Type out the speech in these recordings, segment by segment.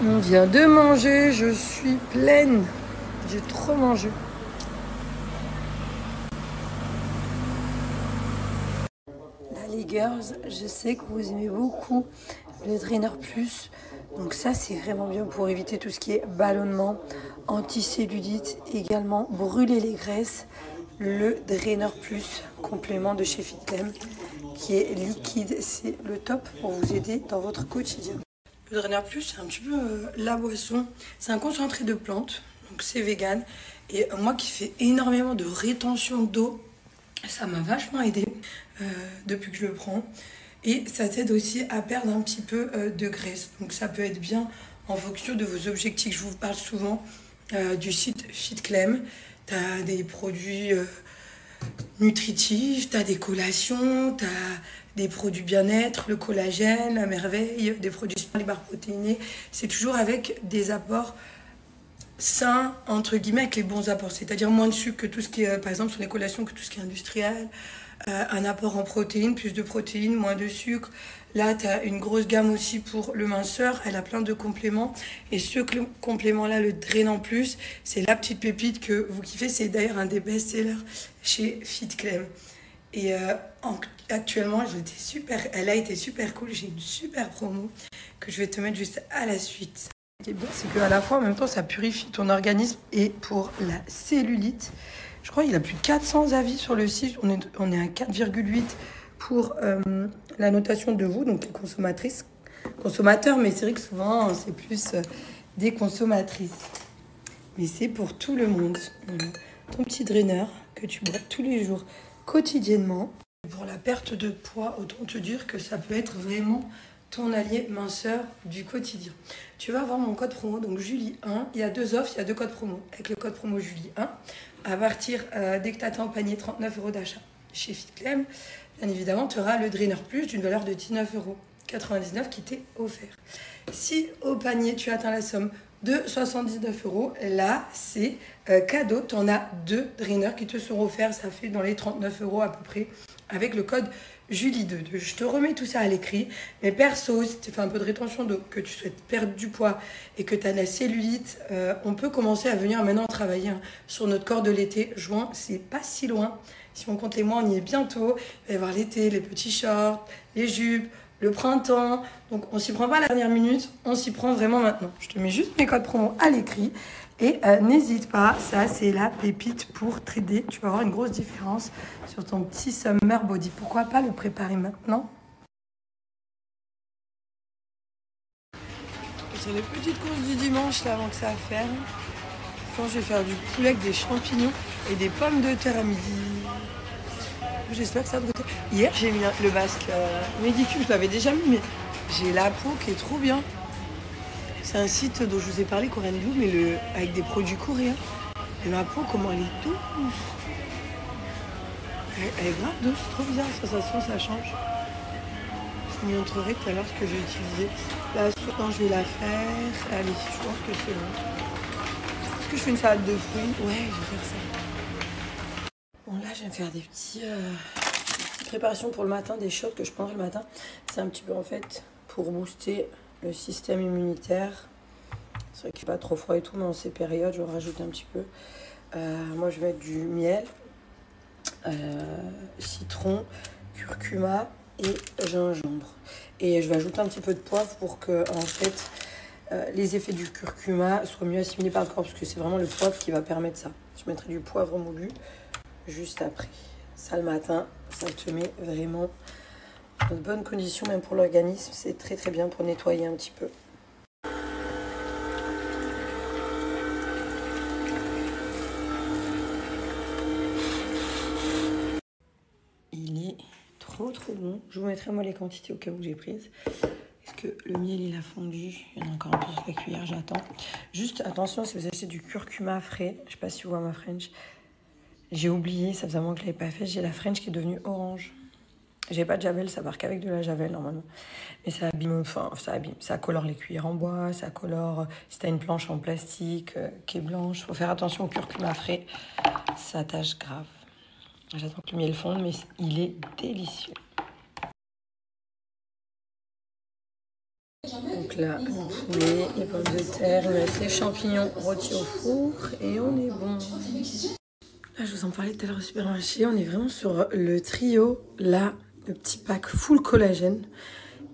On vient de manger, je suis pleine. J'ai trop mangé. Là, les girls, je sais que vous aimez beaucoup le Drainer Plus. Donc ça, c'est vraiment bien pour éviter tout ce qui est ballonnement, anticellulite, également brûler les graisses. Le Drainer Plus, complément de chez Fitclem, qui est liquide, c'est le top pour vous aider dans votre quotidien. Le Drainer Plus, c'est un petit peu la boisson. C'est un concentré de plantes, donc c'est vegan. Et moi qui fais énormément de rétention d'eau, ça m'a vachement aidé depuis que je le prends. Et ça t'aide aussi à perdre un petit peu de graisse. Donc ça peut être bien en fonction de vos objectifs. Je vous parle souvent du site Fitclem. Tu as des produits nutritifs, tu as des collations, tu as des produits bien-être, le collagène, la merveille, des produits les barres protéinées. C'est toujours avec des apports sains, entre guillemets, avec les bons apports. C'est-à-dire moins de sucre que tout ce qui est, par exemple, sur les collations, que tout ce qui est industriel. Un apport en protéines, plus de protéines, moins de sucre. Là, tu as une grosse gamme aussi pour le minceur. Elle a plein de compléments. Et ce complément-là, le Drainant Plus, c'est la petite pépite que vous kiffez. C'est d'ailleurs un des best-sellers chez Fitclem. Et actuellement, elle a été super cool. J'ai une super promo que je vais te mettre juste à la suite. Ce qui est bien, c'est qu'à la fois, en même temps, ça purifie ton organisme. Et pour la cellulite, je crois qu'il a plus de 400 avis sur le site. On est à 4,8 pour la notation de vous, donc les consommatrices, consommateurs. Mais c'est vrai que souvent, c'est plus des consommatrices. Mais c'est pour tout le monde. Voilà. Ton petit drainer que tu bois tous les jours, quotidiennement. Pour la perte de poids, autant te dire que ça peut être vraiment ton allié minceur du quotidien. Tu vas avoir mon code promo, donc Julie1. Il y a 2 offres, il y a 2 codes promo. Avec le code promo Julie1, à partir dès que tu atteins au panier 39 € d'achat chez Fitclem, bien évidemment, tu auras le Drainer Plus d'une valeur de 19,99 € qui t'est offert. Si au panier, tu atteins la somme de 79 €, là, c'est cadeau. Tu en as 2 drainers qui te seront offerts. Ça fait dans les 39 € à peu près, avec le code Julie2. Je te remets tout ça à l'écrit. Mais perso, si tu fais un peu de rétention d'eau, que tu souhaites perdre du poids et que tu as de la cellulite, on peut commencer à venir maintenant travailler sur notre corps de l'été. Juin, c'est pas si loin. Si on compte les mois, on y est bientôt. Il va y avoir l'été, les petits shorts, les jupes, le printemps. Donc on s'y prend pas à la dernière minute, on s'y prend vraiment maintenant. Je te mets juste mes codes promo à l'écrit. Et n'hésite pas, ça c'est la pépite pour trader. Tu vas avoir une grosse différence sur ton petit summer body. Pourquoi pas le préparer maintenant? C'est les petites courses du dimanche là avant que ça à faire. Quand je vais faire du poulet avec des champignons et des pommes de terre à midi. J'espère que ça va te goûter. Hier j'ai mis le masque Medicube, je l'avais déjà mis, mais j'ai la peau qui est trop bien. C'est un site dont je vous ai parlé, Korean Blue, mais avec des produits coréens. Et ma peau, comment elle est douce. Elle est grave douce, trop bizarre, la sensation, ça change. Je vous montrerai tout à l'heure ce que j'ai utilisé. La sauce, quand je vais la faire, allez, je pense que c'est bon. Est-ce que je fais une salade de fruits? Ouais, je vais faire ça. Bon, là, je vais me faire des petites préparations pour le matin, des shots que je prendrai le matin. C'est un petit peu, en fait, pour booster le système immunitaire. C'est vrai qu'il fait pas trop froid et tout, mais en ces périodes, je vais rajouter un petit peu. Moi, je vais mettre du miel, citron, curcuma et gingembre. Et je vais ajouter un petit peu de poivre pour que, en fait, les effets du curcuma soient mieux assimilés par le corps, parce que c'est vraiment le poivre qui va permettre ça. Je mettrai du poivre moulu juste après. Ça, le matin, ça te met vraiment dans de bonnes conditions, même pour l'organisme. C'est très très bien pour nettoyer un petit peu. Il est trop bon. Je vous mettrai moi les quantités au cas où j'ai prise. Est-ce que le miel il a fondu? Il y en a encore un peu sur la cuillère, j'attends. Juste attention, si vous achetez du curcuma frais, je sais pas si vous voyez ma French. J'ai oublié, ça faisait un moment que je l'avais pas fait. J'ai la French qui est devenue orange. J'ai pas de javel, ça part qu'avec de la javel normalement. Mais ça abîme, ça colore les cuillères en bois, ça colore si t'as une planche en plastique qui est blanche. Faut faire attention au curcuma frais, ça tâche grave. J'attends que le miel fonde, mais il est délicieux. Donc là, le poulet, les pommes de terre, il me reste les champignons rôtis au four et on est bon. Là, je vous en parlais tout à l'heure au supermarché, on est vraiment sur le trio, là, le petit pack full collagène.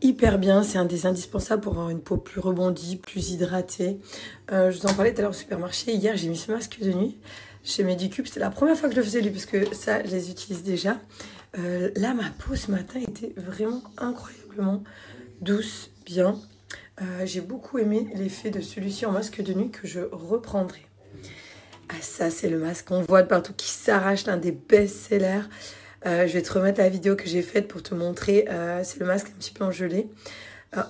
Hyper bien, c'est un des indispensables pour avoir une peau plus rebondie, plus hydratée. Je vous en parlais tout à l'heure au supermarché, hier j'ai mis ce masque de nuit chez Medicube. C'était la première fois que je le faisais lui parce que ça, je les utilise déjà. Là, ma peau ce matin était vraiment incroyablement douce, bien. J'ai beaucoup aimé l'effet de celui-ci en masque de nuit que je reprendrai. Ah, ça, c'est le masque qu'on voit de partout qui s'arrache, l'un des best-sellers. Je vais te remettre la vidéo que j'ai faite pour te montrer. C'est le masque un petit peu en gelée.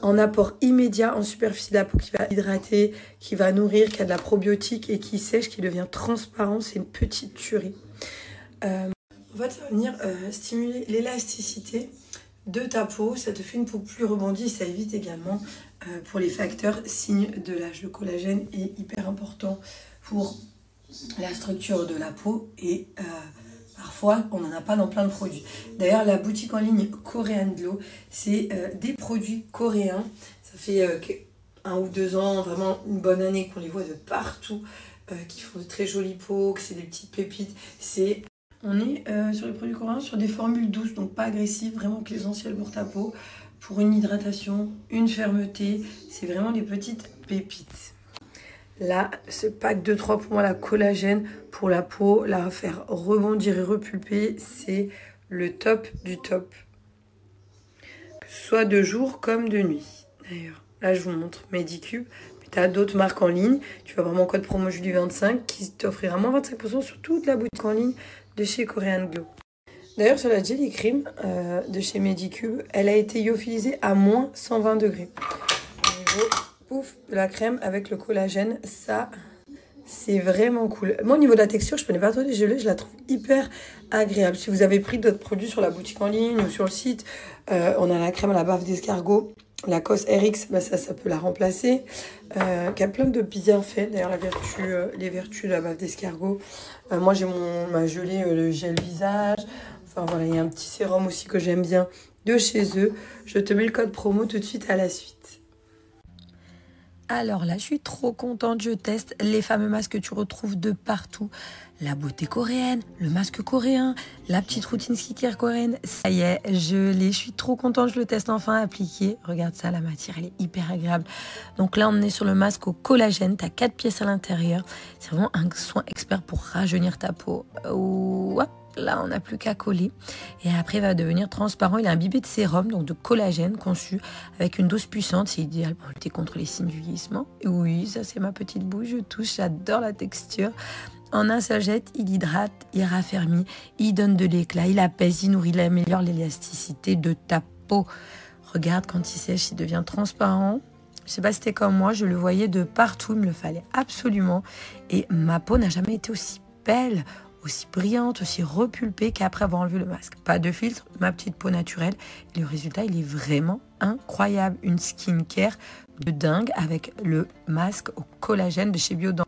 En apport immédiat en superficie de la peau qui va hydrater, qui va nourrir, qui a de la probiotique et qui sèche, qui devient transparent. C'est une petite tuerie. En fait, ça va venir stimuler l'élasticité de ta peau. Ça te fait une peau plus rebondie. Ça évite également pour les facteurs signes de l'âge. Le collagène est hyper important pour la structure de la peau et parfois on n'en a pas dans plein de produits. D'ailleurs la boutique en ligne Korean Glow, c'est des produits coréens. Ça fait 1 ou 2 ans, vraiment une bonne année qu'on les voit de partout, qui font de très jolies peaux, que c'est des petites pépites. On est sur les produits coréens sur des formules douces, donc pas agressives, vraiment que l'essentiel pour ta peau, pour une hydratation, une fermeté. C'est vraiment des petites pépites. Là, ce pack de 3 pour moi, la collagène pour la peau, la faire rebondir et repulper, c'est le top du top. Que ce soit de jour comme de nuit. D'ailleurs, là, je vous montre Medicube. Mais tu as d'autres marques en ligne. Tu vas avoir mon code promo Julie25 qui t'offrira moins 25% sur toute la boutique en ligne de chez Korean Glow. D'ailleurs, sur la Jelly Cream de chez Medicube, elle a été lyophilisée à moins 120 degrés. Au niveau de la crème avec le collagène, ça c'est vraiment cool. Moi au niveau de la texture, je ne connais pas trop les gelées, je la trouve hyper agréable. Si vous avez pris d'autres produits sur la boutique en ligne ou sur le site, on a la crème à la bave d'escargot, la Cos RX, bah ça peut la remplacer, qui a plein de bienfaits. D'ailleurs les vertus de la bave d'escargot, moi j'ai ma gelée, le gel visage, enfin voilà, il y a un petit sérum aussi que j'aime bien de chez eux. Je te mets le code promo tout de suite à la suite. Alors là, je suis trop contente, je teste les fameux masques que tu retrouves de partout. La beauté coréenne, le masque coréen, la petite routine skincare coréenne. Ça y est, je suis trop contente, je le teste enfin appliqué. Regarde ça, la matière, elle est hyper agréable. Donc là, on est sur le masque au collagène. Tu as 4 pièces à l'intérieur. C'est vraiment un soin expert pour rajeunir ta peau. Hop. Là, on n'a plus qu'à coller. Et après, il va devenir transparent. Il est imbibé de sérum, donc de collagène conçu avec une dose puissante. C'est idéal pour lutter contre les signes du vieillissement. Et oui, ça, c'est ma petite bouche. Je touche, j'adore la texture. En un seul jet, il hydrate, il raffermit, il donne de l'éclat, il apaise, il nourrit, il améliore l'élasticité de ta peau. Regarde, quand il sèche, il devient transparent. Je sais pas si c'était comme moi, je le voyais de partout. Il me le fallait absolument. Et ma peau n'a jamais été aussi belle, aussi brillante, aussi repulpée qu'après avoir enlevé le masque. Pas de filtre, ma petite peau naturelle. Et le résultat, il est vraiment incroyable. Une skincare de dingue avec le masque au collagène de chez Biodan.